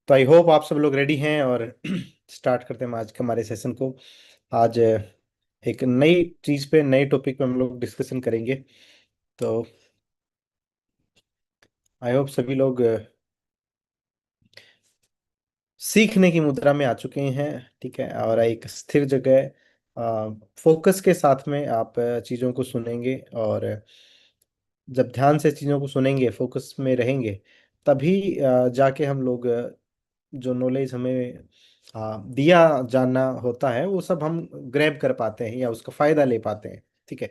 तो I hope आप सब लोग रेडी हैं और स्टार्ट करते हैं आज के हमारे सेशन को। आज एक नई चीज पे नए टॉपिक पे हम लोग डिस्कशन करेंगे। तो आई होप सभी लोग सीखने की मुद्रा में आ चुके हैं। ठीक है, और एक स्थिर जगह फोकस के साथ में आप चीज़ों को सुनेंगे, और जब ध्यान से चीज़ों को सुनेंगे, फोकस में रहेंगे, तभी जाके हम लोग जो नॉलेज हमें दिया जाना होता है वो सब हम ग्रैब कर पाते हैं या उसका फायदा ले पाते हैं। ठीक है।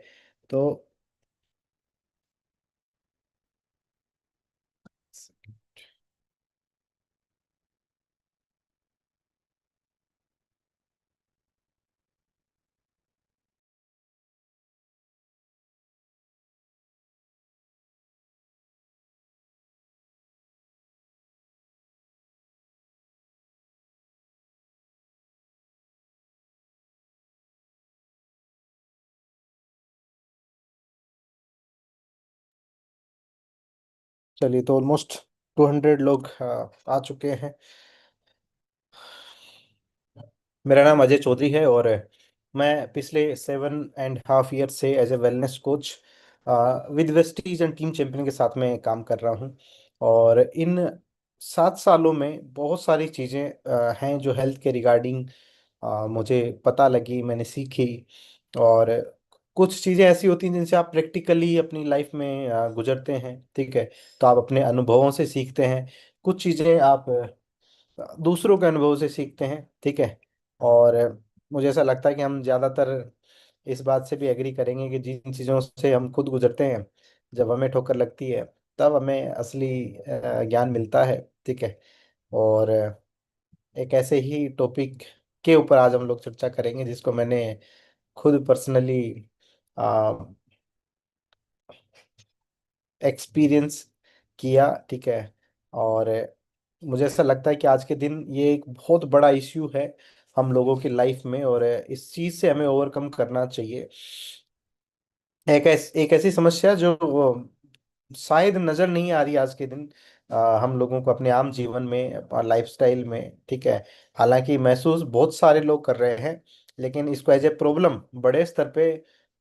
तो चलिए, तो ऑलमोस्ट 200 लोग आ चुके हैं। मेरा नाम अजय चौधरी है, और मैं पिछले 7.5 ईयर से as a wellness coach with Vestige and team champion के साथ में काम कर रहा हूँ। और इन 7 सालों में बहुत सारी चीज़ें हैं जो हेल्थ के रिगार्डिंग मुझे पता लगी, मैंने सीखी। और कुछ चीज़ें ऐसी होती हैं जिनसे आप प्रैक्टिकली अपनी लाइफ में गुजरते हैं। ठीक है, तो आप अपने अनुभवों से सीखते हैं। कुछ चीज़ें आप दूसरों के अनुभव से सीखते हैं। ठीक है। और मुझे ऐसा लगता है कि हम ज़्यादातर इस बात से भी एग्री करेंगे कि जिन चीज़ों से हम खुद गुजरते हैं, जब हमें ठोकर लगती है, तब हमें असली ज्ञान मिलता है। ठीक है। और एक ऐसे ही टॉपिक के ऊपर आज हम लोग चर्चा करेंगे जिसको मैंने खुद पर्सनली एक्सपीरियंस किया। ठीक है। और मुझे ऐसा लगता है कि आज के दिन ये एक बहुत बड़ा इश्यू है हम लोगों की लाइफ में, और इस चीज़ से हमें ओवरकम करना चाहिए। एक ऐसी समस्या जो शायद नजर नहीं आ रही आज के दिन हम लोगों को अपने आम जीवन में, लाइफस्टाइल में। ठीक है। हालांकि महसूस बहुत सारे लोग कर रहे हैं, लेकिन इसको एज ए प्रॉब्लम बड़े स्तर पे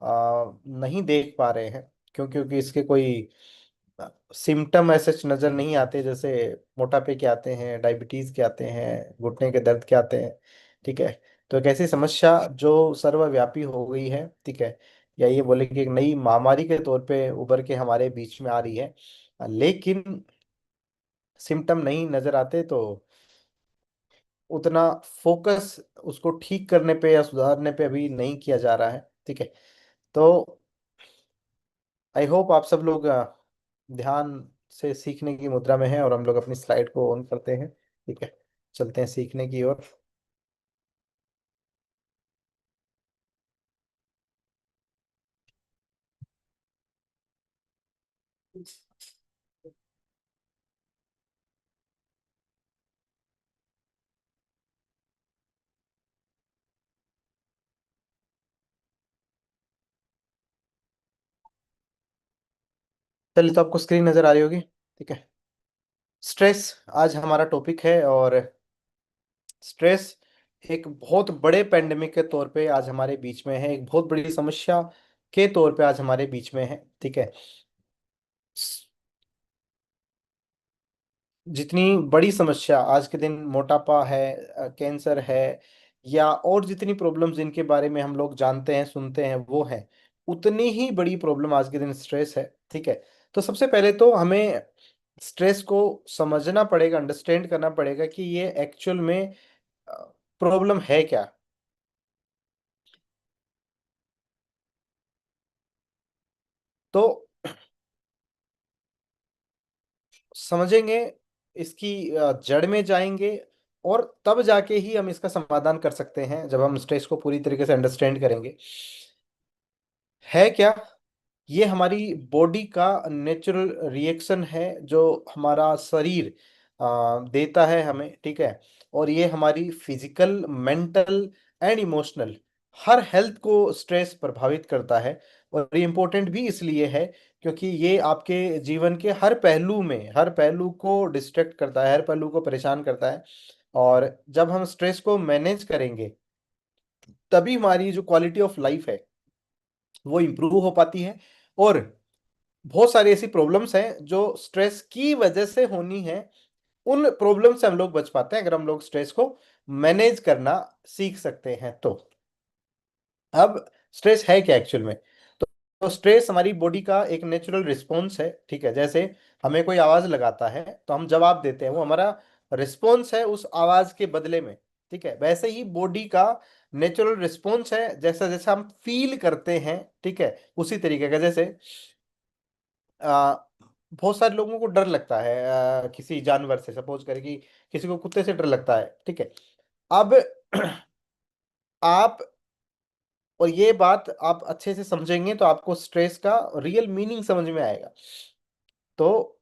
नहीं देख पा रहे हैं। क्योंकि इसके कोई सिम्टम ऐसे नजर नहीं आते, जैसे मोटापे के आते हैं, डायबिटीज के आते हैं, घुटने के दर्द के आते हैं। ठीक है। तो एक ऐसी समस्या जो सर्वव्यापी हो गई है। ठीक है, या ये बोले कि एक नई महामारी के तौर पे उभर के हमारे बीच में आ रही है, लेकिन सिम्टम नहीं नजर आते, तो उतना फोकस उसको ठीक करने पे या सुधारने पे अभी नहीं किया जा रहा है। ठीक है। तो आई होप आप सब लोग ध्यान से सीखने की मुद्रा में हैं, और हम लोग अपनी स्लाइड को ऑन करते हैं। ठीक है, चलते हैं सीखने की ओर। चलिए, तो आपको स्क्रीन नजर आ रही होगी। ठीक है। स्ट्रेस आज हमारा टॉपिक है, और स्ट्रेस एक बहुत बड़े पेंडेमिक के तौर पे आज हमारे बीच में है, एक बहुत बड़ी समस्या के तौर पे आज हमारे बीच में है। ठीक है। जितनी बड़ी समस्या आज के दिन मोटापा है, कैंसर है, या और जितनी प्रॉब्लम्स जिनके बारे में हम लोग जानते हैं, सुनते हैं, वो है, उतनी ही बड़ी प्रॉब्लम आज के दिन स्ट्रेस है। ठीक है। तो सबसे पहले तो हमें स्ट्रेस को समझना पड़ेगा, अंडरस्टैंड करना पड़ेगा कि ये एक्चुअल में प्रॉब्लम है क्या। तो समझेंगे, इसकी जड़ में जाएंगे, और तब जाके ही हम इसका समाधान कर सकते हैं, जब हम स्ट्रेस को पूरी तरीके से अंडरस्टैंड करेंगे। है क्या? ये हमारी बॉडी का नेचुरल रिएक्शन है जो हमारा शरीर देता है हमें। ठीक है। और ये हमारी physical, mental and emotional her health को स्ट्रेस प्रभावित करता है। और ये इम्पोर्टेंट भी इसलिए है क्योंकि ये आपके जीवन के हर पहलू को डिस्ट्रैक्ट करता है, हर पहलू को परेशान करता है। और जब हम स्ट्रेस को मैनेज करेंगे तभी हमारी जो क्वालिटी ऑफ लाइफ है वो इम्प्रूव हो पाती है। और बहुत सारी ऐसी प्रॉब्लम्स हैं जो स्ट्रेस की वजह से होनी है, उन प्रॉब्लम से हम लोग बच पाते हैं अगर हम लोग स्ट्रेस को मैनेज करना सीख सकते हैं तो। अब स्ट्रेस है क्या एक्चुअल में? तो स्ट्रेस हमारी बॉडी का एक नेचुरल रिस्पॉन्स है, ठीक है। जैसे हमें कोई आवाज लगाता है तो हम जवाब देते हैं, वो हमारा रिस्पॉन्स है उस आवाज के बदले में, ठीक है। वैसे ही बॉडी का नेचुरल रिस्पॉन्स है, जैसा जैसा हम फील करते हैं, ठीक है, उसी तरीके का। जैसे आ, बहुत सारे लोगों को डर लगता है किसी जानवर से, सपोज करें कि किसी को कुत्ते से डर लगता है, ठीक है। अब आप, और ये बात आप अच्छे से समझेंगे तो आपको स्ट्रेस का रियल मीनिंग समझ में आएगा। तो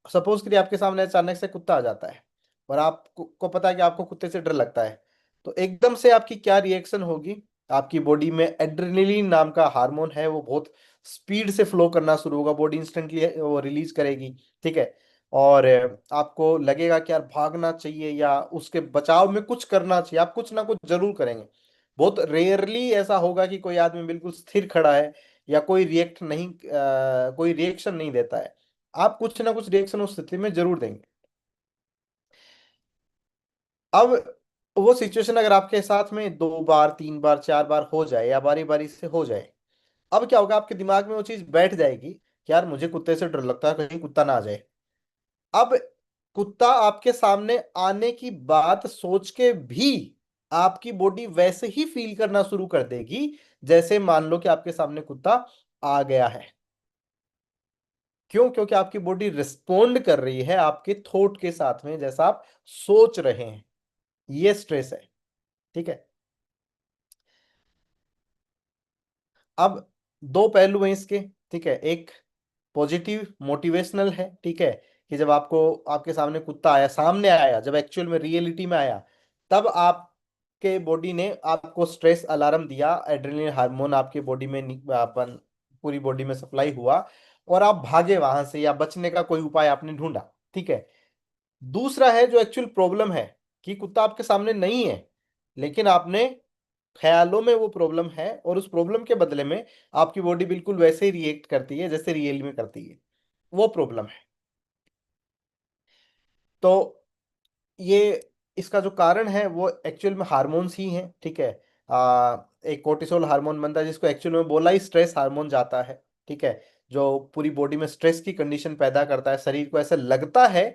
सपोज करिए आपके सामने अचानक से कुत्ता आ जाता है और आपको को पता है कि आपको कुत्ते से डर लगता है, तो एकदम से आपकी क्या रिएक्शन होगी? आपकी बॉडी में एड्रेनलिन नाम का हार्मोन है, वो बहुत स्पीड से फ्लो करना शुरू होगा, बॉडी इंस्टेंटली वो रिलीज करेगी, ठीक है। और आपको लगेगा कि यार भागना चाहिए या उसके बचाव में कुछ करना चाहिए, आप कुछ ना कुछ जरूर करेंगे। बहुत रेयरली ऐसा होगा कि कोई आदमी बिल्कुल स्थिर खड़ा है या कोई रिएक्शन नहीं देता है। आप कुछ ना कुछ रिएक्शन उस स्थिति में जरूर देंगे। अब वो सिचुएशन अगर आपके साथ में 2 बार 3 बार 4 बार हो जाए या बारी बारी से हो जाए, अब क्या होगा? आपके दिमाग में वो चीज बैठ जाएगी कि यार मुझे कुत्ते से डर लगता है, कहीं कुत्ता ना आ जाए। अब कुत्ता आपके सामने आने की बात सोच के भी आपकी बॉडी वैसे ही फील करना शुरू कर देगी जैसे मान लो कि आपके सामने कुत्ता आ गया है। क्यों? क्योंकि आपकी बॉडी रिस्पोंड कर रही है आपके थॉट के साथ में, जैसा आप सोच रहे हैं। ये स्ट्रेस है, ठीक है। अब दो पहलू हैं इसके, ठीक है। एक पॉजिटिव मोटिवेशनल है, ठीक है, कि जब आपको आपके सामने आया, जब एक्चुअल में रियलिटी में आया, तब आपके बॉडी ने आपको स्ट्रेस अलार्म दिया, एड्रेनलिन हार्मोन आपके बॉडी में अपन पूरी बॉडी में सप्लाई हुआ और आप भागे वहां से या बचने का कोई उपाय आपने ढूंढा, ठीक है। दूसरा है जो एक्चुअल प्रॉब्लम है कि कुत्ता आपके सामने नहीं है, लेकिन आपने ख्यालों में वो प्रॉब्लम है और उस प्रॉब्लम के बदले में आपकी बॉडी बिल्कुल वैसे ही रिएक्ट करती है जैसे रियल में करती है। वो प्रॉब्लम है। तो ये इसका जो कारण है वो एक्चुअल में हार्मोन्स ही हैं, ठीक है। एक कोर्टिसोल हार्मोन बनता है जिसको एक्चुअल में बोला ही स्ट्रेस हार्मोन जाता है, ठीक है, जो पूरी बॉडी में स्ट्रेस की कंडीशन पैदा करता है। शरीर को ऐसा लगता है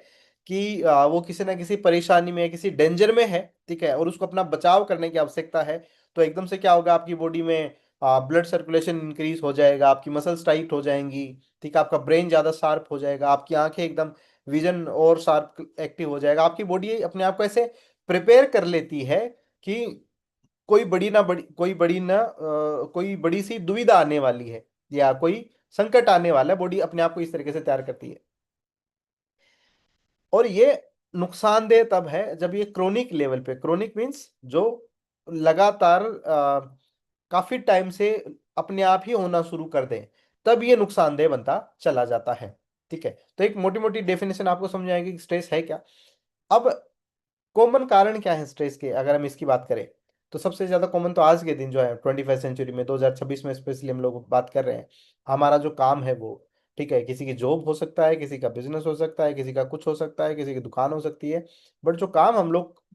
कि वो किसी ना किसी परेशानी में है, किसी डेंजर में है, ठीक है, और उसको अपना बचाव करने की आवश्यकता है। तो एकदम से क्या होगा? आपकी बॉडी में ब्लड सर्कुलेशन इंक्रीज हो जाएगा, आपकी मसल्स टाइट हो जाएंगी, ठीक है, आपका ब्रेन ज्यादा शार्प हो जाएगा, आपकी आंखें एकदम विजन और शार्प एक्टिव हो जाएगा। आपकी बॉडी अपने आप को ऐसे प्रिपेयर कर लेती है कि कोई बड़ी सी दुविधा आने वाली है या कोई संकट आने वाला है, बॉडी अपने आप को इस तरीके से तैयार करती है। और ये नुकसानदेह तब है जब ये क्रोनिक लेवल पे, क्रोनिक मीन्स जो लगातार काफी टाइम से अपने आप ही होना शुरू कर दे, तब ये नुकसानदेह बनता चला जाता है, ठीक है। तो एक मोटी मोटी डेफिनेशन आपको समझ आएगी कि स्ट्रेस है क्या। अब कॉमन कारण क्या है स्ट्रेस के, अगर हम इसकी बात करें तो सबसे ज्यादा कॉमन तो आज के दिन जो है 21वीं सेंचुरी में 2026 में स्पेशली हम लोग बात कर रहे हैं, हमारा जो काम है वो, ठीक है, किसी की जॉब हो सकता है, किसी का बिजनेस हो सकता है, किसी का कुछ हो सकता है, किसी की दुकान हो सकती है। बट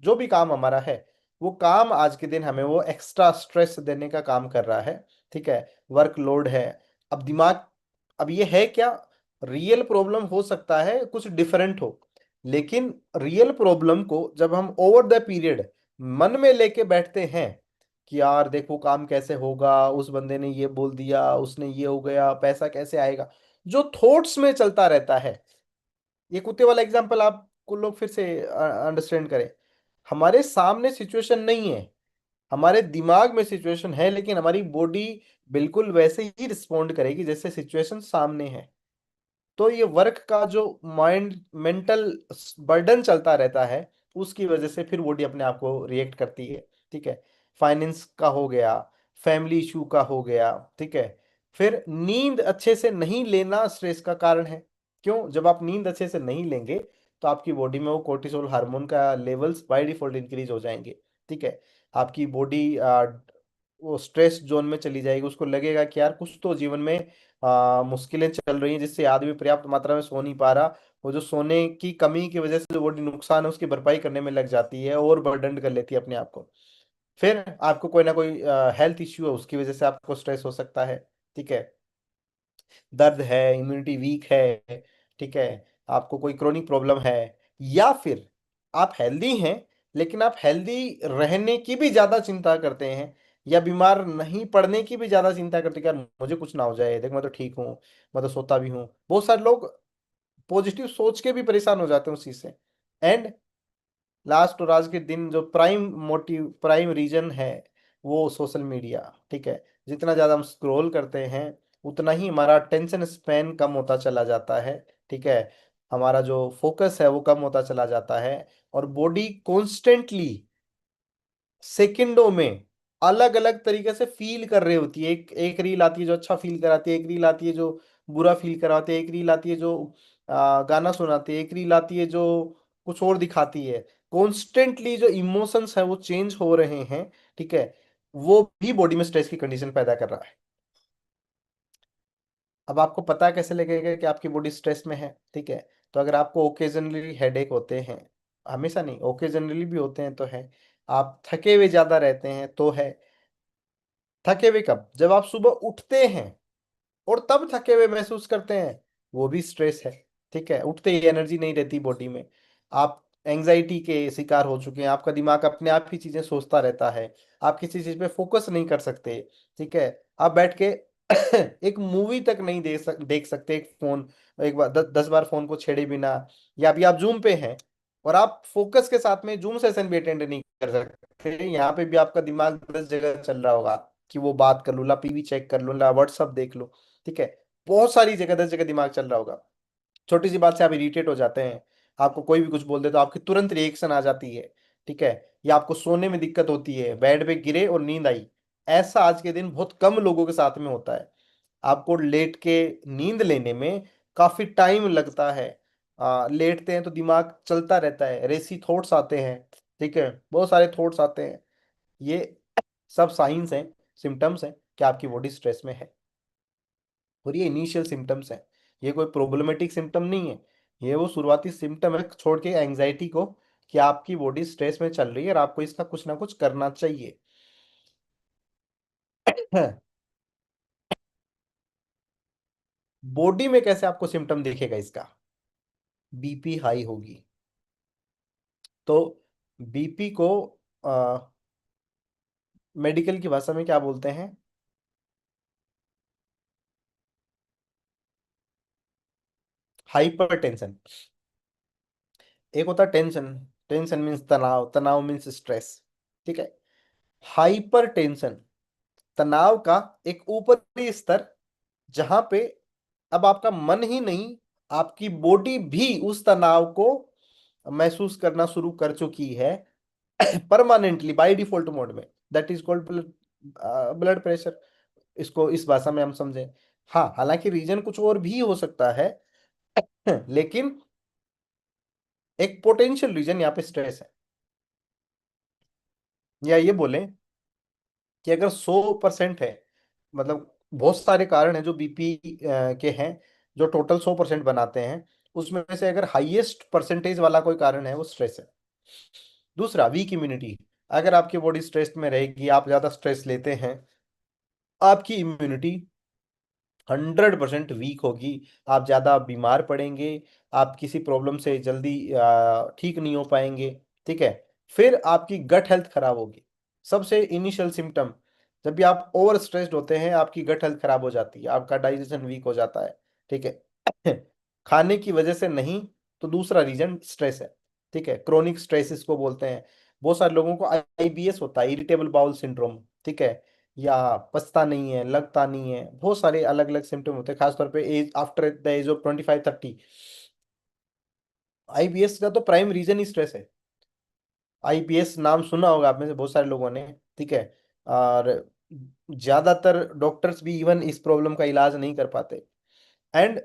जो भी काम हमारा है, वो काम आज के दिन हमें वो एक्स्ट्रा स्ट्रेस देने का काम कर रहा है, ठीक है। वर्कलोड है। अब दिमाग, अब ये है क्या? रियल प्रॉब्लम हो सकता है कुछ डिफरेंट हो, लेकिन रियल प्रॉब्लम को जब हम ओवर द पीरियड मन में लेके बैठते हैं कि यार देखो काम कैसे होगा, उस बंदे ने ये बोल दिया, उसने ये हो गया, पैसा कैसे आएगा, जो थॉट्स में चलता रहता है। ये कुत्ते वाला एग्जांपल आपको लोग फिर से अंडरस्टैंड करें। हमारे सामने सिचुएशन नहीं है, हमारे दिमाग में सिचुएशन है, लेकिन हमारी बॉडी बिल्कुल वैसे ही रिस्पॉन्ड करेगी जैसे सिचुएशन सामने है। तो ये वर्क का जो माइंड मेंटल बर्डन चलता रहता है, उसकी वजह से फिर बॉडी अपने आप को रिएक्ट करती है, ठीक है। फाइनेंस का हो गया, फैमिली इशू का हो गया, ठीक है, फिर नींद अच्छे से नहीं लेना स्ट्रेस का कारण है। क्यों? जब आप नींद अच्छे से नहीं लेंगे तो आपकी बॉडी में वो कोर्टिसोल हार्मोन का लेवल्स बाय डिफॉल्ट इंक्रीज हो जाएंगे। ठीक है। आपकी बॉडी वो स्ट्रेस जोन में चली जाएगी, उसको लगेगा कि यार कुछ तो जीवन में मुश्किलें चल रही हैं, जिससे आदमी पर्याप्त मात्रा में सो नहीं पा रहा। वो जो सोने की कमी की वजह से जो बॉडी नुकसान है उसकी भरपाई करने में लग जाती है और बर्डन कर लेती है अपने आप को। फिर आपको कोई ना कोई हेल्थ इश्यू है, उसकी वजह से आपको स्ट्रेस हो सकता है। ठीक है। दर्द है, इम्यूनिटी वीक है, ठीक है, आपको कोई क्रोनिक प्रॉब्लम है, या फिर आप हेल्दी हैं लेकिन आप हेल्दी रहने की भी ज्यादा चिंता करते हैं, या बीमार नहीं पड़ने की भी ज्यादा चिंता करते हैं कि यार मुझे कुछ ना हो जाए, देख मैं तो ठीक हूँ, मैं तो सोता भी हूँ। बहुत सारे लोग पॉजिटिव सोच के भी परेशान हो जाते हैं उस चीज से। एंड लास्ट और आज के दिन जो प्राइम मोटिव, प्राइम रीजन है, वो सोशल मीडिया। ठीक है। जितना ज्यादा हम स्क्रॉल करते हैं उतना ही हमारा टेंशन स्पैन कम होता चला जाता है। ठीक है। हमारा जो फोकस है वो कम होता चला जाता है, और बॉडी कॉन्स्टेंटली सेकंडों में अलग अलग तरीके से फील कर रही होती है। एक एक रील आती है जो अच्छा फील कराती है, एक रील आती है जो बुरा फील कराती है, एक रील आती है जो गाना सुनाती है, एक रील आती है जो कुछ और दिखाती है। कॉन्स्टेंटली जो इमोशंस है वो चेंज हो रहे हैं। ठीक है। वो भी बॉडी में स्ट्रेस की कंडीशन पैदा कर रहा है। अब आपको पता कैसे लगेगा कि आपकी बॉडी स्ट्रेस में है? ठीक है। तो अगर आपको ओकेजनली हेडेक होते हैं, हमेशा नहीं, ओकेजनली भी होते हैं तो है, आप थके हुए ज्यादा रहते हैं तो है। थके हुए कब? जब आप सुबह उठते हैं और तब थके हुए महसूस करते हैं, वो भी स्ट्रेस है। ठीक है। उठते ही एनर्जी नहीं रहती बॉडी में, आप एंजाइटी के शिकार हो चुके हैं, आपका दिमाग अपने आप ही चीजें सोचता रहता है, आप किसी चीज पे फोकस नहीं कर सकते। ठीक है। आप बैठ के एक मूवी तक नहीं देख सकते, एक फोन, एक बार 10 बार फोन को छेड़े बिना। या अभी आप जूम पे हैं और आप फोकस के साथ में जूम सेशन भी अटेंड नहीं कर सकते, यहाँ पे भी आपका दिमाग 10 जगह चल रहा होगा कि वो बात कर लूँ, ला पीवी चेक कर लूँ, ला व्हाट्सअप देख लो। ठीक है। बहुत सारी जगह 10 जगह दिमाग चल रहा होगा। छोटी सी बात से आप इरिटेट हो जाते हैं, आपको कोई भी कुछ बोल दे तो आपकी तुरंत रिएक्शन आ जाती है। ठीक है। या आपको सोने में दिक्कत होती है, बेड पे गिरे और नींद आई। ऐसा आज के दिन बहुत कम लोगों के साथ में होता है। आपको लेट के नींद लेने में काफी टाइम लगता है। लेटते हैं तो दिमाग चलता रहता है, रेसी थॉट्स आते हैं। ठीक है। बहुत सारे थॉट्स आते हैं। ये सब साइंस हैं, सिम्टम्स हैं कि आपकी बॉडी स्ट्रेस में है। और ये इनिशियल सिम्टम्स हैं, ये कोई प्रॉब्लमेटिक सिम्टम नहीं है। ये वो शुरुआती सिम्टम है, छोड़ के एंजाइटी को, कि आपकी बॉडी स्ट्रेस में चल रही है और आपको इसका कुछ ना कुछ करना चाहिए। बॉडी में कैसे आपको सिम्टम दिखेगा इसका? बीपी हाई होगी। तो बीपी को मेडिकल की भाषा में क्या बोलते हैं? हाइपरटेंशन। एक होता है टेंशन, टेंशन मीन्स तनाव, तनाव मीन्स स्ट्रेस। ठीक है। हाइपर टेंशन, तनाव का एक ऊपरी स्तर, जहां पे अब आपका मन ही नहीं, आपकी बॉडी भी उस तनाव को महसूस करना शुरू कर चुकी है परमानेंटली बाय डिफॉल्ट मोड में। That is called blood pressure. इसको इस भाषा में हम समझें। हाँ, हालांकि रीजन कुछ और भी हो सकता है, लेकिन एक पोटेंशियल रीजन यहाँ पे स्ट्रेस है। या ये बोलें कि अगर 100% है, मतलब बहुत सारे कारण हैं जो बीपी के हैं, जो टोटल 100% बनाते हैं, उसमें से अगर हाईएस्ट परसेंटेज वाला कोई कारण है वो स्ट्रेस है। दूसरा, वीक इम्यूनिटी। अगर आपकी बॉडी स्ट्रेस में रहेगी, आप ज्यादा स्ट्रेस लेते हैं, आपकी इम्यूनिटी 100% वीक होगी, आप ज़्यादा बीमार पड़ेंगे, आप किसी प्रॉब्लम से जल्दी ठीक नहीं हो पाएंगे। ठीक है। फिर आपकी गट हेल्थ खराब होगी। सबसे इनिशियल सिम्टम, जब भी आप ओवर स्ट्रेस्ड होते हैं आपकी गट हेल्थ खराब हो जाती है, आपका डाइजेशन वीक हो जाता है। ठीक है। खाने की वजह से नहीं, तो दूसरा रीजन स्ट्रेस है। ठीक है। क्रोनिक स्ट्रेस इसको बोलते हैं। बहुत सारे लोगों को आईबीएस होता है, इरिटेबल बाउल सिंड्रोम। ठीक है। या पछता नहीं है, लगता नहीं है, बहुत सारे अलग अलग सिम्टम होते हैं, खासतौर पे age after the age of 25-30। IBS का तो प्राइम रीजन ही स्ट्रेस है। आईबीएस नाम सुना होगा आप में से बहुत सारे लोगों ने। ठीक है। और ज्यादातर डॉक्टर्स भी इवन इस प्रॉब्लम का इलाज नहीं कर पाते। एंड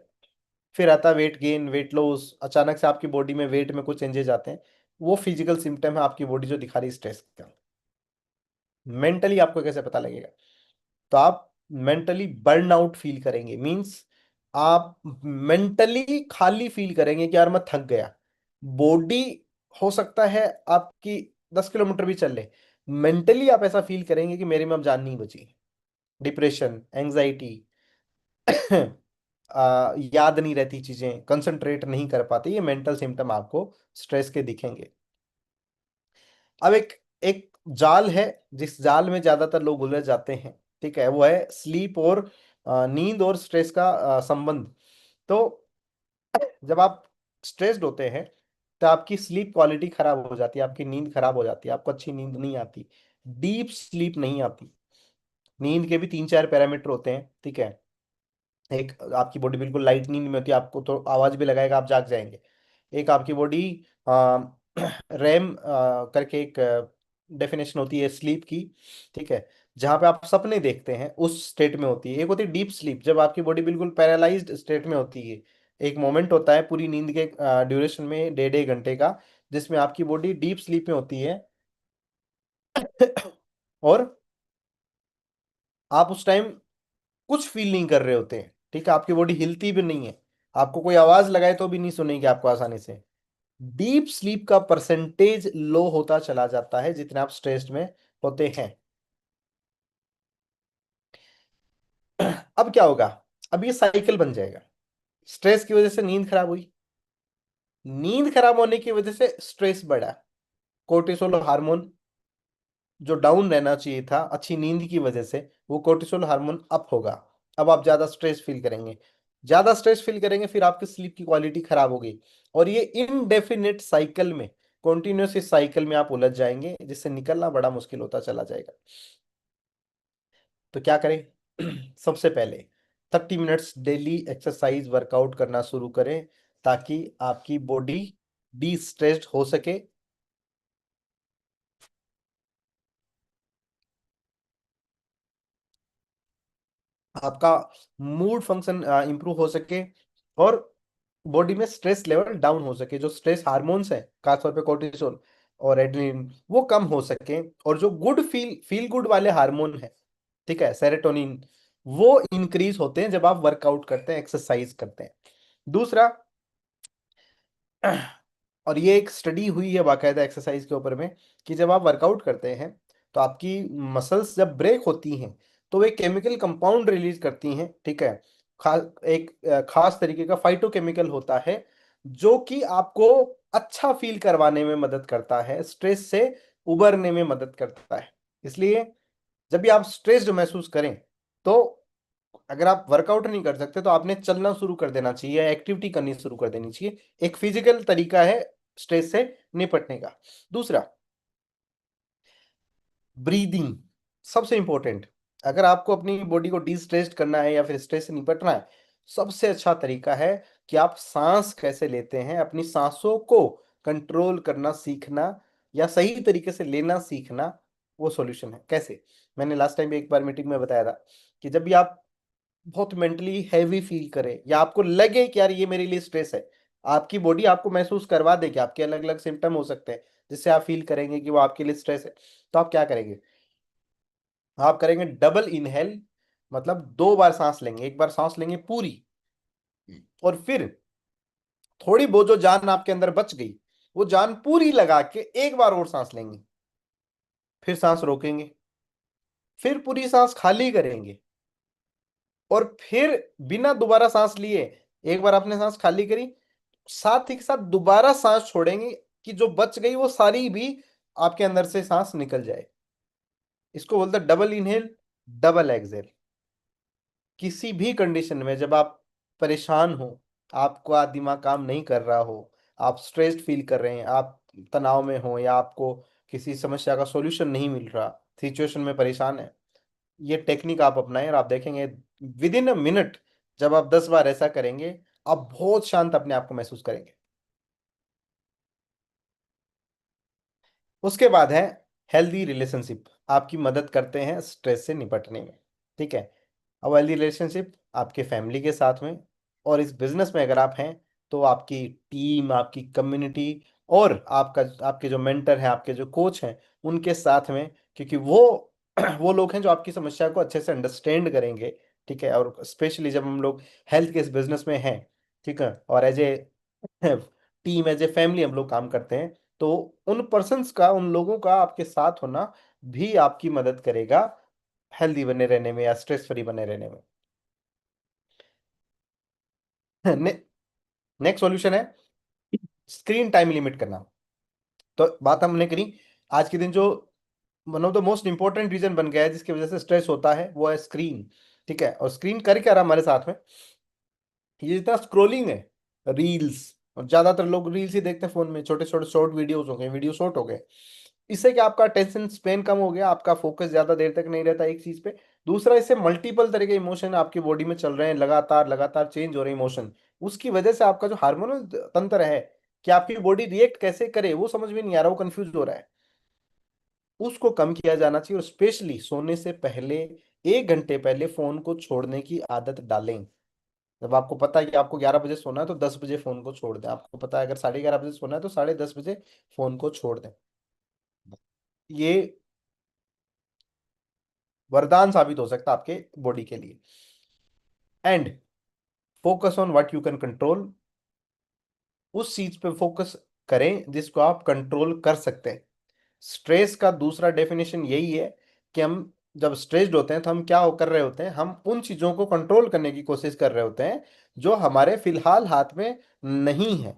फिर आता वेट गेन, वेट लॉस, अचानक से आपकी बॉडी में वेट में कुछ चेंजेस आते हैं। वो फिजिकल सिम्टम है आपकी बॉडी जो दिखा रही है स्ट्रेस का। मेंटली आपको कैसे पता लगेगा? तो आप मेंटली बर्न आउट फील करेंगे, मींस आप मेंटली खाली फील करेंगे कि यार मैं थक गया। बॉडी हो सकता है आपकी 10 किलोमीटर भी चल ले, मेंटली आप ऐसा फील करेंगे कि मेरे में अब जान नहीं बची। डिप्रेशन, एंजाइटी, याद नहीं रहती चीजें, कंसंट्रेट नहीं कर पाते, ये मेंटल सिम्टम आपको स्ट्रेस के दिखेंगे। अब एक एक जाल है जिस जाल में ज्यादातर लोग उलझ जाते हैं, ठीक है, वो है स्लीप और नींद और स्ट्रेस का संबंध। तो जब आप स्ट्रेस्ड होते हैं तो आपकी स्लीप क्वालिटी खराब हो जाती है, आपकी नींद खराब हो जाती है, आपको अच्छी नींद नहीं आती, डीप स्लीप नहीं आती। नींद के भी 3-4 पैरामीटर होते हैं, ठीक है। एक, आपकी बॉडी बिल्कुल लाइट नींद में होती है, आपको तो आवाज भी लगाएगा आप जाग जाएंगे। एक आपकी बॉडी रैम करके एक डेफिनेशन होती है स्लीप की, ठीक है, जहां पे आप सपने देखते हैं उस स्टेट में होती है। एक होती है डीप स्लीप, जब आपकी बॉडी बिल्कुल पैरालाइज्ड स्टेट में होती है। एक मोमेंट होता है पूरी नींद के ड्यूरेशन में 1.5 घंटे का, जिसमें आपकी बॉडी डीप स्लीप में होती है। और आप उस टाइम कुछ फील नहीं कर रहे होते हैं, ठीक है, आपकी बॉडी हिलती भी नहीं है, आपको कोई आवाज लगाए तो भी नहीं सुनेगी आपको आसानी से। डीप स्लीप का परसेंटेज लो होता चला जाता है जितने आप स्ट्रेस्ड में होते हैं। अब क्या होगा? अब ये साइकिल बन जाएगा। स्ट्रेस की वजह से नींद खराब हुई, नींद खराब होने की वजह से स्ट्रेस बढ़ा, कोर्टिसोल हार्मोन जो डाउन रहना चाहिए था अच्छी नींद की वजह से, वो कोर्टिसोल हार्मोन अप होगा। अब आप ज्यादा स्ट्रेस फील करेंगे, ज्यादा स्ट्रेस फील करेंगे, फिर आपकी स्लीप की क्वालिटी खराब होगी। और ये इनडेफिनिट साइकिल में, कॉन्टिन्यूस इस साइकिल में आप उलझ जाएंगे, जिससे निकलना बड़ा मुश्किल होता चला जाएगा। तो क्या करें? सबसे पहले 30 मिनट्स डेली एक्सरसाइज वर्कआउट करना शुरू करें, ताकि आपकी बॉडी डी स्ट्रेस्ड हो सके, आपका मूड फंक्शन इंप्रूव हो सके, और बॉडी में स्ट्रेस लेवल डाउन हो सके, जो स्ट्रेस हार्मोन्स है खासतौर पे कोर्टिसोल और एड्रेनलिन, वो कम हो सके। और जो गुड फील गुड वाले हार्मोन है, ठीक है, सेरोटोनिन, वो इंक्रीज होते हैं जब आप वर्कआउट करते हैं, एक्सरसाइज करते हैं। दूसरा, और ये एक स्टडी हुई है बाकायदा एक्सरसाइज के ऊपर में, कि जब आप वर्कआउट करते हैं तो आपकी मसल्स जब ब्रेक होती हैं तो वे केमिकल कंपाउंड रिलीज करती हैं, ठीक है। एक खास तरीके का फाइटोकेमिकल होता है जो कि आपको अच्छा फील करवाने में मदद करता है, स्ट्रेस से उबरने में मदद करता है। इसलिए जब भी आप स्ट्रेस्ड महसूस करें, तो अगर आप वर्कआउट नहीं कर सकते तो आपने चलना शुरू कर देना चाहिए, एक्टिविटी करनी शुरू कर देनी चाहिए। एक फिजिकल तरीका है स्ट्रेस से निपटने का। दूसरा, ब्रीदिंग, सबसे इंपॉर्टेंट। अगर आपको अपनी बॉडी को डी स्ट्रेस्ड करना है या फिर स्ट्रेस से निपटना है, सबसे अच्छा तरीका है कि आप सांस कैसे लेते हैं, अपनी सांसों को कंट्रोल करना सीखना, या सही तरीके से लेना सीखना, वो सॉल्यूशन है। कैसे? मैंने लास्ट टाइम भी एक बार मीटिंग में बताया था कि जब भी आप बहुत मेंटली हैवी फील करें, या आपको लगे कि यार ये मेरे लिए स्ट्रेस है, आपकी बॉडी आपको महसूस करवा दे कि आपके अलग अलग सिम्टम हो सकते हैं जिससे आप फील करेंगे कि वो आपके लिए स्ट्रेस है। तो आप क्या करेंगे? आप करेंगे डबल इनहेल, मतलब 2 बार सांस लेंगे, एक बार सांस लेंगे पूरी, और फिर थोड़ी बहुत जो जान आपके अंदर बच गई, वो जान पूरी लगा के एक बार और सांस लेंगे, फिर सांस रोकेंगे, फिर पूरी सांस खाली करेंगे, और फिर बिना दोबारा सांस लिए, एक बार आपने सांस खाली करी, साथ ही के साथ दोबारा सांस छोड़ेंगे कि जो बच गई वो सारी भी आपके अंदर से सांस निकल जाए। इसको बोलते हैं डबल इनहेल, डबल एक्सहेल। किसी भी कंडीशन में जब आप परेशान हो, आपका दिमाग काम नहीं कर रहा हो, आप स्ट्रेस्ड फील कर रहे हैं, आप तनाव में हो, या आपको किसी समस्या का सॉल्यूशन नहीं मिल रहा, सिचुएशन में परेशान है, ये टेक्निक आप अपनाएं और आप देखेंगे विद इन अ मिनट, जब आप 10 बार ऐसा करेंगे, आप बहुत शांत अपने आप को महसूस करेंगे। उसके बाद है हेल्दी रिलेशनशिप। आपकी मदद करते हैं स्ट्रेस से निपटने में। ठीक है। अब हेल्दी रिलेशनशिप आपके फैमिली के साथ में, और इस बिजनेस में अगर आप हैं तो आपकी टीम, आपकी कम्युनिटी, और आपका आपके जो मेंटर हैं, आपके जो कोच हैं, उनके साथ में, क्योंकि वो वो लोग हैं जो आपकी समस्या को अच्छे से अंडरस्टैंड करेंगे। ठीक है। और स्पेशली जब हम लोग हेल्थ के इस बिजनेस में हैं, ठीक है, और as a team, as a family हम लोग काम करते हैं, तो उन पर्सन्स का, उन लोगों का आपके साथ होना भी आपकी मदद करेगा हेल्दी बने रहने में या स्ट्रेस फ्री बने रहने में। ने, नेक्स्ट सॉल्यूशन है स्क्रीन टाइम लिमिट करना। तो बात हमने करी, आज के दिन जो one of the most important reason बन गया है जिसकी वजह से स्ट्रेस होता है, वो है स्क्रीन। ठीक है। और स्क्रीन कर क्या रहा हमारे साथ में, ये जितना स्क्रोलिंग है, रील्स, और ज्यादातर लोग रील्स ही देखते हैं फोन में, छोटे छोटे शॉर्ट वीडियोस हो गए, वीडियो शॉर्ट हो गए। इससे क्या, आपका अटेंशन स्पेन कम हो गया, आपका फोकस ज्यादा देर तक नहीं रहता एक चीज पे। दूसरा, इससे मल्टीपल तरह के इमोशन आपकी बॉडी में चल रहे हैं, लगातार लगातार चेंज हो रहे हैं इमोशन। उसकी वजह से आपका जो हार्मोनल तंत्र है, कि आपकी बॉडी रिएक्ट कैसे करे, वो समझ में नहीं आ रहा, वो कंफ्यूज हो रहा है। उसको कम किया जाना चाहिए, और स्पेशली सोने से पहले 1 घंटे पहले फोन को छोड़ने की आदत डालें। जब आपको पता है कि आपको 11 बजे सोना है तो 10 बजे फोन को छोड़ दें। आपको पता है अगर 11:30 बजे सोना है तो 10:30 बजे फोन को छोड़ दें। ये वरदान साबित हो सकता है आपके बॉडी के लिए। And focus on what you can control. उस चीज पे फोकस करें जिसको आप कंट्रोल कर सकते हैं। स्ट्रेस का दूसरा डेफिनेशन यही है कि हम जब स्ट्रेस्ड होते हैं तो हम क्या कर रहे होते हैं, हम उन चीजों को कंट्रोल करने की कोशिश कर रहे होते हैं जो हमारे फिलहाल हाथ में नहीं है।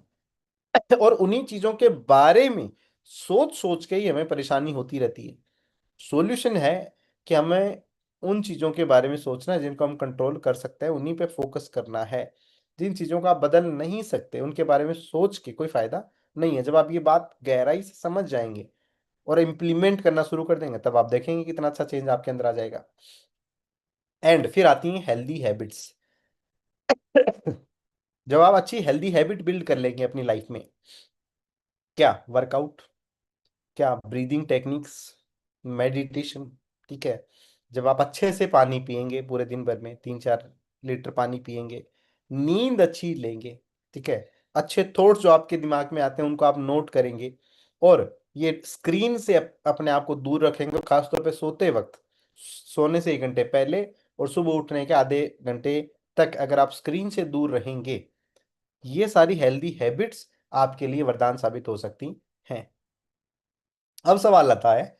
और उन्हीं चीजों के बारे में सोच सोच के ही हमें परेशानी होती रहती है। सॉल्यूशन है कि हमें उन चीजों के बारे में सोचना है जिनको हम कंट्रोल कर सकते हैं, उन्हीं पे फोकस करना है। जिन चीजों को आप बदल नहीं सकते उनके बारे में सोच के कोई फायदा नहीं है। जब आप ये बात गहराई से समझ जाएंगे और इम्प्लीमेंट करना शुरू कर देंगे, तब आप देखेंगे कितना अच्छा चेंज आपके अंदर आ जाएगा। एंड फिर आती हैं हेल्दी हैबिट्स। जब आप अच्छी हेल्दी हैबिट बिल्ड कर लेंगे अपनी लाइफ में, क्या वर्कआउट, क्या ब्रीदिंग टेक्निक्स, मेडिटेशन, ठीक है, जब आप अच्छे से पानी पिएंगे, पूरे दिन भर में 3-4 लीटर पानी पिएंगे, नींद अच्छी लेंगे, ठीक है, अच्छे थॉट्स जो आपके दिमाग में आते हैं उनको आप नोट करेंगे, और ये स्क्रीन से अपने आप को दूर रखेंगे, खासतौर पे सोते वक्त, सोने से 1 घंटे पहले और सुबह उठने के आधे घंटे तक अगर आप स्क्रीन से दूर रहेंगे, ये सारी हेल्दी हैबिट्स आपके लिए वरदान साबित हो सकती हैं। अब सवाल आता है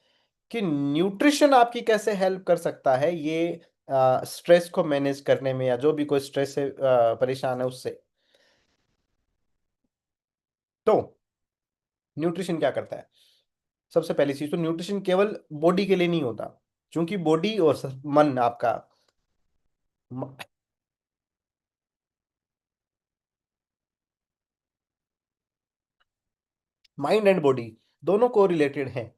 कि न्यूट्रिशन आपकी कैसे हेल्प कर सकता है ये स्ट्रेस को मैनेज करने में, या जो भी कोई स्ट्रेस से परेशान है उससे। तो न्यूट्रिशन क्या करता है, सबसे पहली चीज तो न्यूट्रिशन केवल बॉडी के लिए नहीं होता, क्योंकि बॉडी और मन आपका, माइंड एंड बॉडी दोनों को रिलेटेड हैं।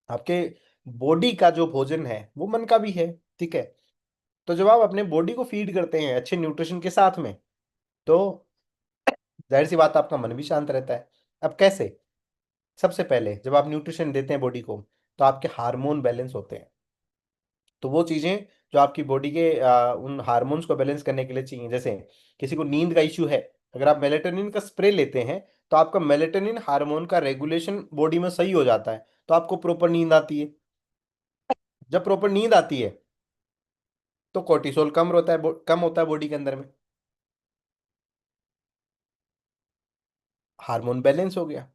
आपके बॉडी का जो भोजन है वो मन का भी है। ठीक है। तो जब आप अपने बॉडी को फीड करते हैं अच्छे न्यूट्रिशन के साथ में, तो जाहिर सी बात आपका मन भी शांत रहता है। अब कैसे, सबसे पहले जब आप न्यूट्रिशन देते हैं बॉडी को, तो आपके हार्मोन बैलेंस होते हैं। तो वो चीजें जो आपकी बॉडी के उन हार्मोन्स को बैलेंस करने के लिए चाहिए, जैसे किसी को नींद का इश्यू है, अगर आप मेलेटोनिन का स्प्रे लेते हैं तो आपका मेलेटोनिन हार्मोन का रेगुलेशन बॉडी में सही हो जाता है, तो आपको प्रॉपर नींद आती है। जब प्रॉपर नींद आती है तो कोर्टिसोल कम होता है, कम होता है बॉडी के अंदर में, हार्मोन बैलेंस हो गया।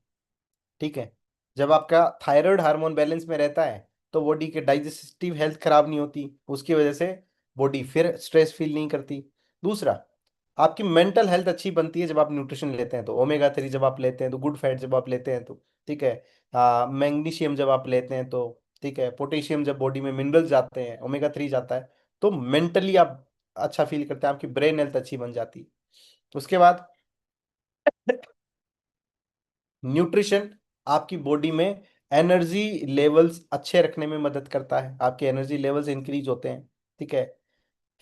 ठीक है। जब आपका थायराइड हार्मोन बैलेंस में रहता है तो बॉडी के डाइजेस्टिव हेल्थ खराब नहीं होती, उसकी वजह से बॉडी फिर स्ट्रेस फील नहीं करती। दूसरा, आपकी मेंटल हेल्थ अच्छी बनती है जब आप न्यूट्रिशन लेते हैं, तो ओमेगा 3 जब आप लेते हैं तो, गुड फैट जब आप लेते हैं तो, ठीक है, मैग्नीशियम जब आप लेते हैं तो, ठीक है, पोटेशियम जब बॉडी में, मिनरल्स जाते हैं, ओमेगा 3 जाता है, तो मेंटली आप अच्छा फील करते हैं, आपकी ब्रेन हेल्थ अच्छी बन जाती है। उसके बाद न्यूट्रिशन आपकी बॉडी में एनर्जी लेवल्स अच्छे रखने में मदद करता है, आपके एनर्जी लेवल्स इंक्रीज होते हैं। ठीक है।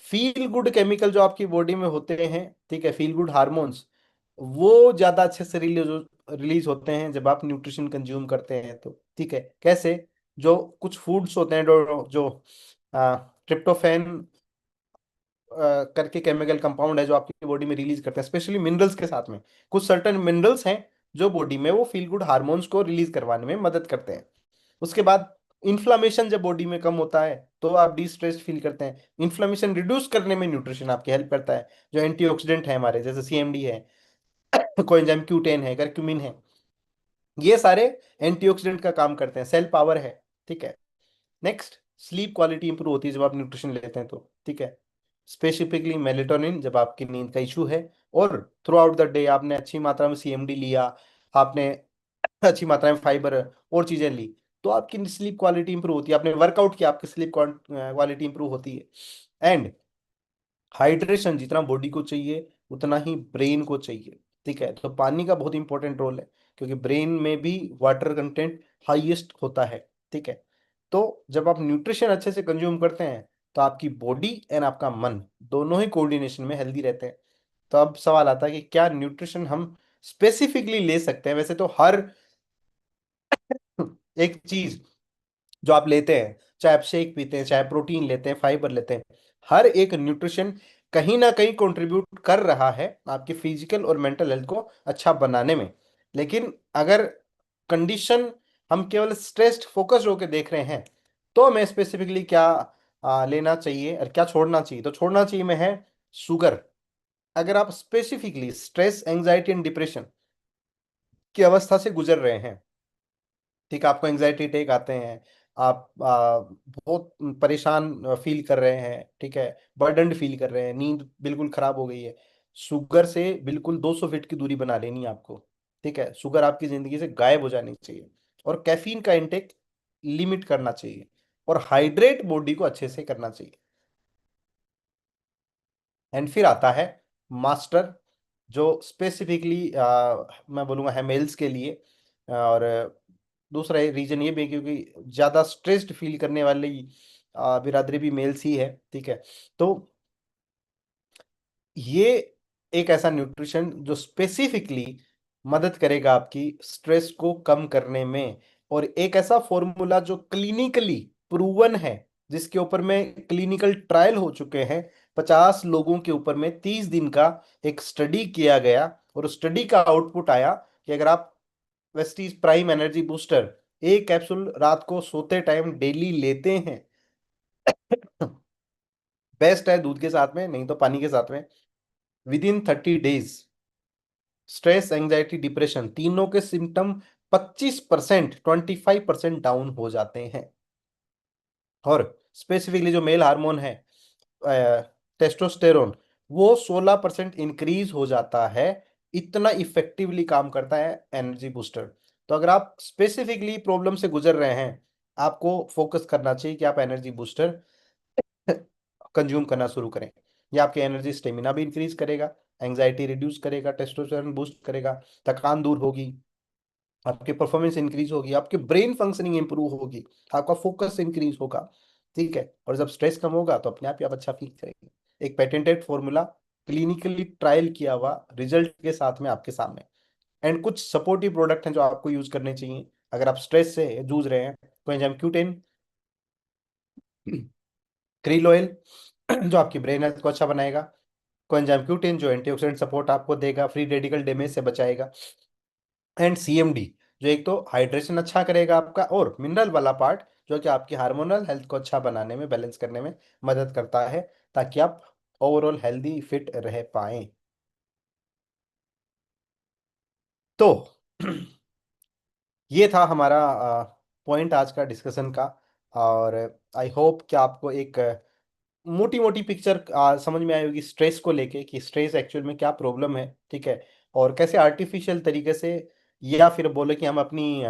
फील गुड केमिकल जो आपकी बॉडी में होते हैं, ठीक है, फील गुड हार्मोन्स, वो ज्यादा अच्छे से रिलीज होते हैं जब आप न्यूट्रिशन कंज्यूम करते हैं तो। ठीक है। कैसे, जो कुछ फूड्स होते हैं जो जो ट्रिप्टोफैन करके केमिकल कंपाउंड है जो आपकी बॉडी में रिलीज करते हैं, स्पेशली मिनरल्स के साथ में। कुछ सर्टेन मिनरल्स हैं जो बॉडी में वो फील गुड हार्मोन्स को रिलीज करवाने में मदद करते हैं। उसके बाद इन्फ्लामेशन जब बॉडी में कम होता है तो आप डी स्ट्रेस फील करते हैं। इन्फ्लामेशन रिड्यूस करने में न्यूट्रिशन आपकी हेल्प करता है। जो एंटीऑक्सीडेंट है हमारे, जैसे सीएमडी है, कोएंजाइम Q10 है, करक्यूमिन है, ये सारे एंटीऑक्सीडेंट का काम करते हैं, सेल पावर है। ठीक है। नेक्स्ट, स्लीप क्वालिटी इंप्रूव होती है जब आप न्यूट्रिशन लेते हैं तो। ठीक है। स्पेसिफिकली मेलेटोनिन, जब आपकी नींद का इशू है और थ्रू आउट द डे आपने अच्छी मात्रा में सीएमडी लिया, आपने अच्छी मात्रा में फाइबर और चीजें ली, तो आपकी स्लीप क्वालिटी इंप्रूव होती है। आपने वर्कआउट किया, आपकी स्लीप क्वालिटी इंप्रूव होती है। एंड हाइड्रेशन जितना बॉडी को चाहिए उतना ही ब्रेन को चाहिए। ठीक है। तो पानी का बहुत इंपॉर्टेंट रोल है, क्योंकि ब्रेन में भी वाटर कंटेंट हाईएस्ट होता है। ठीक है। तो जब आप न्यूट्रिशन अच्छे से कंज्यूम करते हैं तो आपकी बॉडी एंड आपका मन दोनों ही कोऑर्डिनेशन में हेल्दी रहते हैं। तो अब सवाल आता है कि क्या न्यूट्रिशन हम स्पेसिफिकली ले सकते हैं? वैसे तो हर एक चीज जो आप लेते हैं, चाहे आप शेक पीते हैं, चाहे प्रोटीन लेते हैं, फाइबर लेते हैं, हर एक न्यूट्रिशन कहीं ना कहीं कंट्रीब्यूट कर रहा है आपकी फिजिकल और मेंटल हेल्थ को अच्छा बनाने में। लेकिन अगर कंडीशन हम केवल स्ट्रेस्ड फोकस्ड होकर देख रहे हैं तो हमें स्पेसिफिकली क्या लेना चाहिए और क्या छोड़ना चाहिए? तो छोड़ना चाहिए में है शुगर। अगर आप specifically stress, anxiety and depression की अवस्था से गुजर रहे हैं, ठीक है, आपको एंजाइटी अटैक आते हैं, आप बहुत परेशान फील कर रहे हैं, ठीक है, बर्डन्ड फील कर रहे हैं, नींद बिल्कुल खराब हो गई है, शुगर से बिल्कुल 200 फीट की दूरी बना लेनी है आपको। ठीक है। शुगर आपकी जिंदगी से गायब हो जानी चाहिए। और कैफीन का इंटेक लिमिट करना चाहिए। और हाइड्रेट बॉडी को अच्छे से करना चाहिए। एंड फिर आता है मास्टर, जो स्पेसिफिकली मैं बोलूँगा है मेल्स के लिए। और दूसरा रीजन ये भी है क्योंकि ज़्यादा स्ट्रेस्ड फील करने वाली बिरादरी भी मेल्स ही है। ठीक है। तो ये एक ऐसा न्यूट्रिशन जो स्पेसिफिकली मदद करेगा आपकी स्ट्रेस को कम करने में। और एक ऐसा फॉर्मूला जो क्लिनिकली प्रूवन है, जिसके ऊपर में क्लिनिकल ट्रायल हो चुके हैं, 50 लोगों के ऊपर में 30 दिन का एक स्टडी किया गया। और स्टडी का आउटपुट आया कि अगर आप वेस्टीज प्राइम एनर्जी बूस्टर एक कैप्सूल रात को सोते टाइम डेली लेते हैं, बेस्ट है दूध के साथ में, नहीं तो पानी के साथ में, with in 30 days stress, anxiety, depression तीनों के सिम्टम 25%, 25% डाउन हो जाते हैं। और स्पेसिफिकली जो मेल हार्मोन है, टेस्टोस्टेरोन, वो 16% इंक्रीज हो जाता है। इतना इफेक्टिवली काम करता है एनर्जी बूस्टर। तो अगर आप स्पेसिफिकली प्रॉब्लम से गुजर रहे हैं, आपको फोकस करना चाहिए कि आप एनर्जी बूस्टर कंज्यूम करना शुरू करें। ये आपकी एनर्जी स्टेमिना भी इंक्रीज करेगा, एंजाइटी रिड्यूस करेगा, टेस्टोस्टेरोन बूस्ट करेगा, थकान दूर होगी, आपकी परफॉर्मेंस इंक्रीज होगी, आपकी ब्रेन फंक्शनिंग इंप्रूव होगी, आपका फोकस इंक्रीज होगा। ठीक है। और जब स्ट्रेस कम होगा तो अपने आप ही आप अच्छा फील करेंगे। एक पेटेंटेड फॉर्मूला, क्लिनिकली ट्रायल किया हुआ, रिजल्ट के साथ में आपके सामने। एंड कुछ सपोर्टिव प्रोडक्ट हैं जो आपको यूज करने चाहिए अगर आप स्ट्रेस से जूझ रहे हैं। कोएंजाइम Q10, क्रील ऑयल जो आपकी ब्रेन हेल्थ को अच्छा बनाएगा, कोएंजाइम Q10 जो एंटीऑक्सीडेंट सपोर्ट आपको देगा, फ्री रेडिकल डैमेज से बचाएगा, एंड सीएमडी जो एक तो हाइड्रेशन अच्छा करेगा आपका, और मिनरल वाला पार्ट जो कि आपकी हार्मोनल हेल्थ को अच्छा बनाने में, बैलेंस करने में मदद करता है, ताकि आप ओवरऑल हेल्दी फिट रह पाएं। तो ये था हमारा पॉइंट आज का डिस्कशन का। और आई होप कि आपको एक मोटी मोटी पिक्चर समझ में आई होगी स्ट्रेस को लेके, कि स्ट्रेस एक्चुअल में क्या प्रॉब्लम है। ठीक है। और कैसे आर्टिफिशियल तरीके से, या फिर बोले कि हम अपनी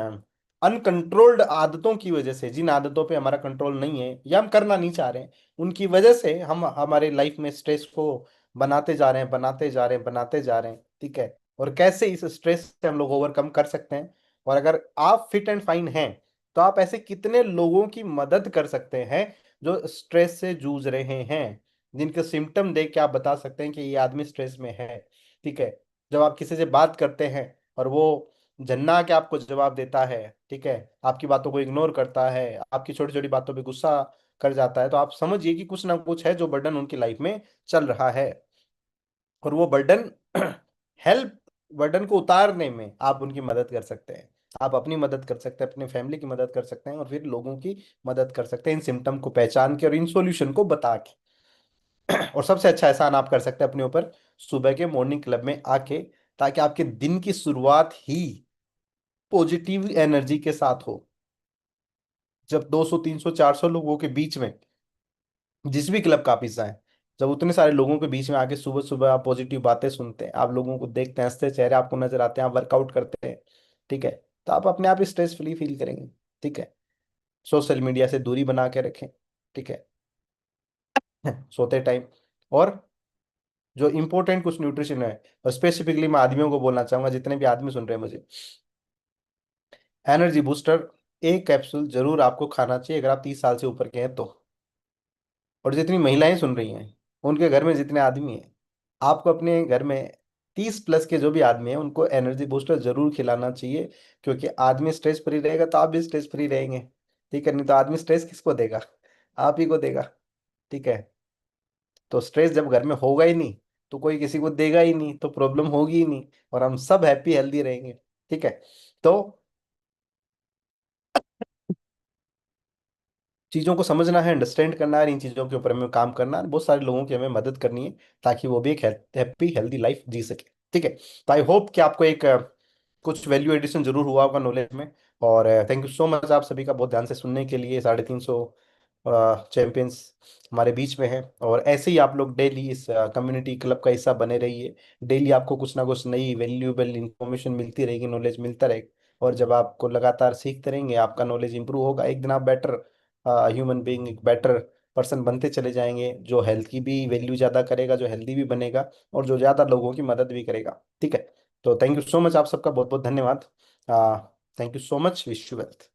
अनकंट्रोल्ड आदतों की वजह से, जिन आदतों पे हमारा कंट्रोल नहीं है या हम करना नहीं चाह रहे हैं, उनकी वजह से हम हमारे लाइफ में स्ट्रेस को बनाते जा रहे हैं, बनाते जा रहे हैं, बनाते जा रहे हैं। ठीक है। और कैसे इस स्ट्रेस से हम लोग ओवरकम कर सकते हैं। और अगर आप फिट एंड फाइन हैं तो आप ऐसे कितने लोगों की मदद कर सकते हैं जो स्ट्रेस से जूझ रहे हैं, जिनके सिम्टम देख के आप बता सकते हैं कि ये आदमी स्ट्रेस में है। ठीक है। जब आप किसी से बात करते हैं और वो जन्ना के आपको जवाब देता है, ठीक है, आपकी बातों को इग्नोर करता है, आपकी छोटी छोटी बातों पे गुस्सा कर जाता है, तो आप समझिए कि कुछ ना कुछ है जो बर्डन उनकी लाइफ में चल रहा है। और वो बर्डन हेल्प बर्डन को उतारने में आप उनकी मदद कर सकते हैं। आप अपनी मदद कर सकते हैं, अपनी फैमिली की मदद कर सकते हैं, और फिर लोगों की मदद कर सकते हैं इन सिम्टम को पहचान के और इन सॉल्यूशन को बता के। और सबसे अच्छा एहसान आप कर सकते हैं अपने ऊपर, सुबह के मॉर्निंग क्लब में आके, ताकि आपके दिन की शुरुआत ही पॉजिटिव एनर्जी के साथ हो। जब 200 300 400 लोगों के बीच में, जिस भी क्लब का आप हिस्सा है, जब उतने सारे लोगों के बीच में आके सुबह सुबह आप पॉजिटिव बातें सुनते हैं, आप लोगों को देखते हैं, हंसते चेहरे आपको नजर आते हैं, आप वर्कआउट करते हैं, ठीक है, तो आप अपने आप ही स्ट्रेस फ्री फील करेंगे। ठीक है। सोशल मीडिया से दूरी बना के रखें। ठीक है। सोते टाइम। और जो इंपॉर्टेंट कुछ न्यूट्रिशन है, और स्पेसिफिकली मैं आदमियों को बोलना चाहूंगा, जितने भी आदमी सुन रहे हैं मुझे, एनर्जी बूस्टर एक कैप्सूल जरूर आपको खाना चाहिए अगर आप 30 साल से ऊपर के हैं तो। और जितनी महिलाएं सुन रही हैं, उनके घर में जितने आदमी हैं, आपको अपने घर में 30 प्लस के जो भी आदमी हैं उनको एनर्जी बूस्टर जरूर खिलाना चाहिए। क्योंकि आदमी स्ट्रेस फ्री रहेगा तो आप भी स्ट्रेस फ्री रहेंगे। ठीक है, नहीं तो आदमी स्ट्रेस किसको देगा? आप ही को देगा। ठीक है। तो स्ट्रेस जब घर में होगा ही नहीं, तो कोई किसी को देगा ही नहीं, तो प्रॉब्लम होगी ही नहीं, और हम सब हैप्पी हेल्दी रहेंगे। ठीक है। तो चीज़ों को समझना है, अंडरस्टैंड करना है, इन चीज़ों के ऊपर हमें काम करना है, बहुत सारे लोगों की हमें मदद करनी है, ताकि वो भी एक हैप्पी हेल्दी लाइफ जी सके। ठीक है। तो आई होप कि आपको एक कुछ वैल्यू एडिशन जरूर हुआ होगा नॉलेज में। और थैंक यू सो मच आप सभी का बहुत ध्यान से सुनने के लिए। 350 चैंपियंस हमारे बीच में हैं, और ऐसे ही आप लोग डेली इस कम्युनिटी क्लब का हिस्सा बने रहिए। डेली आपको कुछ ना कुछ नई वैल्यूएबल इंफॉर्मेशन मिलती रहेगी, नॉलेज मिलता रहेगा, और जब आपको लगातार सीखते रहेंगे, आपका नॉलेज इंप्रूव होगा, एक दिन आप बेटर ह्यूमन बीइंग, एक बेटर पर्सन बनते चले जाएंगे, जो हेल्थ की भी वैल्यू ज़्यादा करेगा, जो हेल्दी भी बनेगा, और जो ज़्यादा लोगों की मदद भी करेगा। ठीक है। तो थैंक यू सो मच, आप सबका बहुत बहुत धन्यवाद। Thank you so much, wish you wealth.